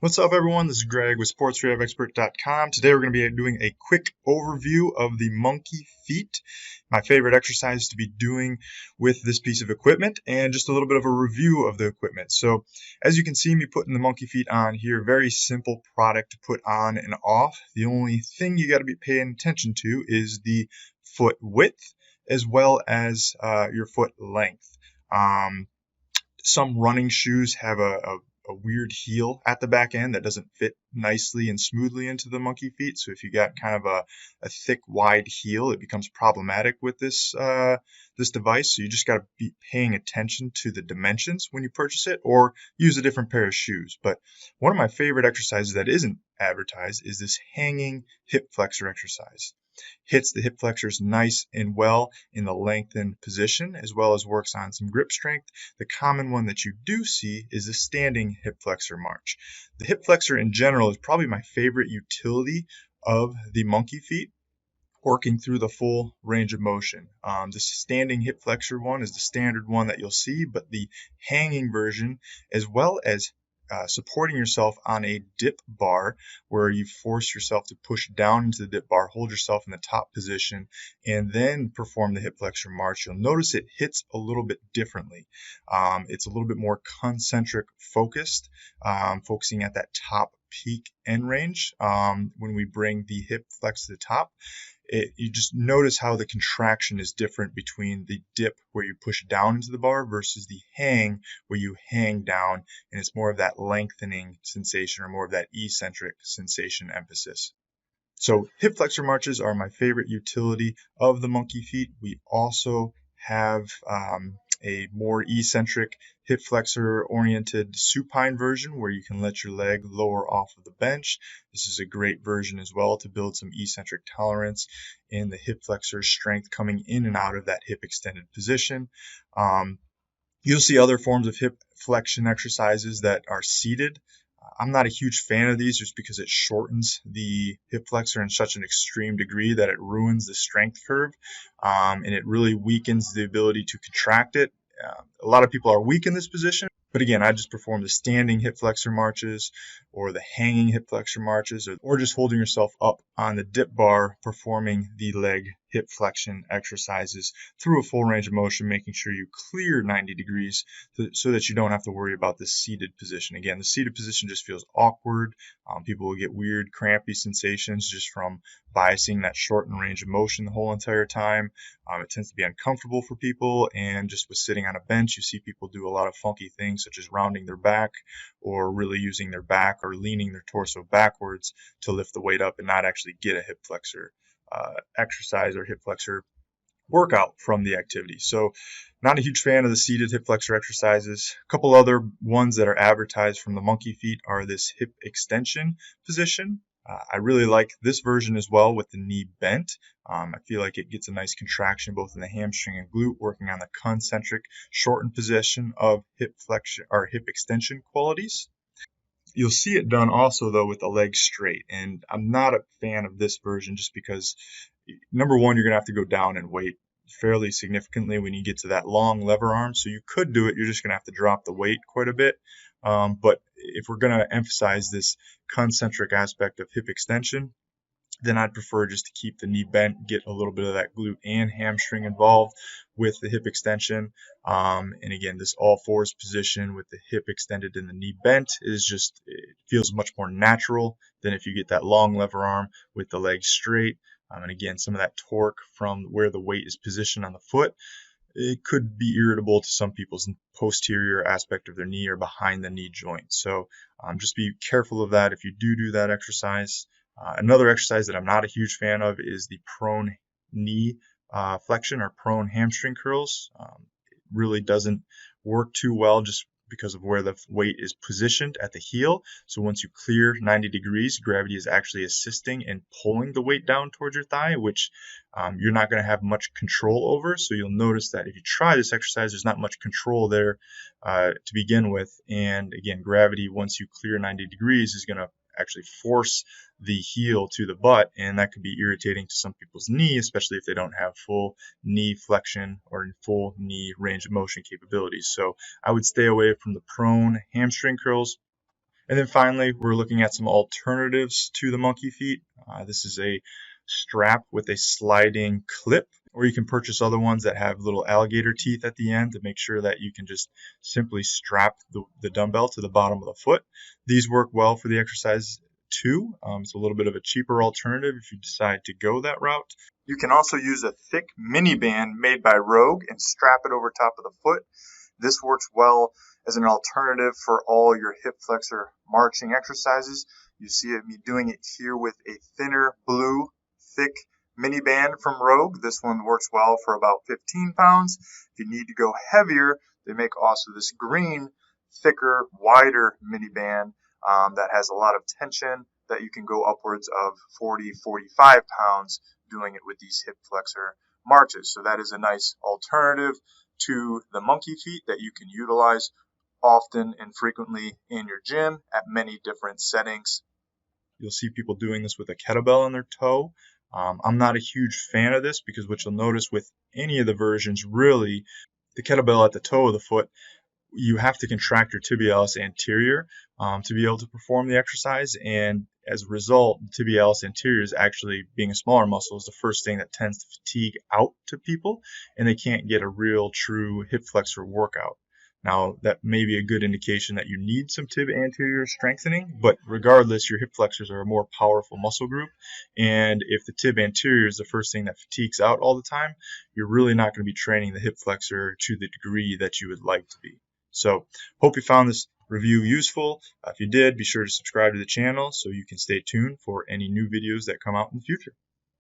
What's up, everyone? This is Greg with SportsRehabExpert.com. Today we're going to be doing a quick overview of the monkey feet, my favorite exercise to be doing with this piece of equipment, and just a little bit of a review of the equipment. So as you can see me putting the monkey feet on here, very simple product to put on and off. The only thing you got to be paying attention to is the foot width as well as your foot length. Some running shoes have a weird heel at the back end that doesn't fit nicely and smoothly into the monkey feet. So if you got kind of a thick, wide heel, it becomes problematic with this device. So you just got to be paying attention to the dimensions when you purchase it, or use a different pair of shoes. But one of my favorite exercises that isn't advertised is this hanging hip flexor exercise. Hits the hip flexors nice and well in the lengthened position, as well as works on some grip strength. The common one that you do see is the standing hip flexor march. The hip flexor in general is probably my favorite utility of the monkey feet, working through the full range of motion. The standing hip flexor one is the standard one that you'll see, but the hanging version, as well as supporting yourself on a dip bar where you force yourself to push down into the dip bar, hold yourself in the top position, and then perform the hip flexor march. You'll notice it hits a little bit differently. It's a little bit more concentric focused, focusing at that top peak end range. When we bring the hip flex to the top, you just notice how the contraction is different between the dip where you push down into the bar versus the hang where you hang down, and it's more of that lengthening sensation or more of that eccentric sensation emphasis. So hip flexor marches are my favorite utility of the monkey feet. We also have a more eccentric hip flexor oriented supine version where you can let your leg lower off of the bench. This is a great version as well to build some eccentric tolerance in the hip flexor strength coming in and out of that hip extended position. You'll see other forms of hip flexion exercises that are seated. I'm not a huge fan of these just because it shortens the hip flexor in such an extreme degree that it ruins the strength curve, and it really weakens the ability to contract it. A lot of people are weak in this position, but again, I just perform the standing hip flexor marches or the hanging hip flexor marches, or just holding yourself up on the dip bar, performing the leg hip flexion exercises through a full range of motion, making sure you clear 90 degrees so that you don't have to worry about the seated position. Again, the seated position just feels awkward. People will get weird crampy sensations just from biasing that shortened range of motion the whole entire time. It tends to be uncomfortable for people, and just with sitting on a bench, you see people do a lot of funky things such as rounding their back or really using their back or leaning their torso backwards to lift the weight up and not actually get a hip flexor exercise or hip flexor workout from the activity. So not a huge fan of the seated hip flexor exercises. A couple other ones that are advertised from the monkey feet are this hip extension position. I really like this version as well with the knee bent. I feel like it gets a nice contraction both in the hamstring and glute, working on the concentric shortened position of hip flexion or hip extension qualities. You'll see it done also though with the legs straight, and I'm not a fan of this version just because, number one, you're going to have to go down in weight fairly significantly when you get to that long lever arm. So you could do it, you're just going to have to drop the weight quite a bit. But if we're going to emphasize this concentric aspect of hip extension, then I'd prefer just to keep the knee bent, get a little bit of that glute and hamstring involved with the hip extension. And again, this all fours position with the hip extended and the knee bent is just, it feels much more natural than if you get that long lever arm with the legs straight. And again, some of that torque from where the weight is positioned on the foot, it could be irritable to some people's posterior aspect of their knee or behind the knee joint. So just be careful of that if you do that exercise. Another exercise that I'm not a huge fan of is the prone knee flexion or prone hamstring curls. It really doesn't work too well just because of where the weight is positioned at the heel. So once you clear 90 degrees, gravity is actually assisting and pulling the weight down towards your thigh, which you're not going to have much control over. So you'll notice that if you try this exercise, there's not much control there to begin with. And again, gravity, once you clear 90 degrees, is going to actually force the heel to the butt, and that could be irritating to some people's knee, especially if they don't have full knee flexion or full knee range of motion capabilities. So I would stay away from the prone hamstring curls. And then finally, we're looking at some alternatives to the monkey feet. This is a strap with a sliding clip, or you can purchase other ones that have little alligator teeth at the end to make sure that you can just simply strap the dumbbell to the bottom of the foot. These work well for the exercise too. It's a little bit of a cheaper alternative if you decide to go that route. You can also use a thick mini band made by Rogue and strap it over top of the foot. This works well as an alternative for all your hip flexor marching exercises. You see me doing it here with a thinner blue thick mini band from Rogue. This one works well for about 15 pounds. If you need to go heavier, they make also this green, thicker, wider mini band that has a lot of tension that you can go upwards of 40, 45 pounds doing it with these hip flexor marches. So that is a nice alternative to the monkey feet that you can utilize often and frequently in your gym at many different settings. You'll see people doing this with a kettlebell on their toe. I'm not a huge fan of this because what you'll notice with any of the versions, really, the kettlebell at the toe of the foot, you have to contract your tibialis anterior to be able to perform the exercise. And as a result, the tibialis anterior is actually, being a smaller muscle, is the first thing that tends to fatigue out to people, and they can't get a real true hip flexor workout. Now, that may be a good indication that you need some tib anterior strengthening, but regardless, your hip flexors are a more powerful muscle group. And if the tib anterior is the first thing that fatigues out all the time, you're really not going to be training the hip flexor to the degree that you would like to be. So, hope you found this review useful. If you did, be sure to subscribe to the channel so you can stay tuned for any new videos that come out in the future.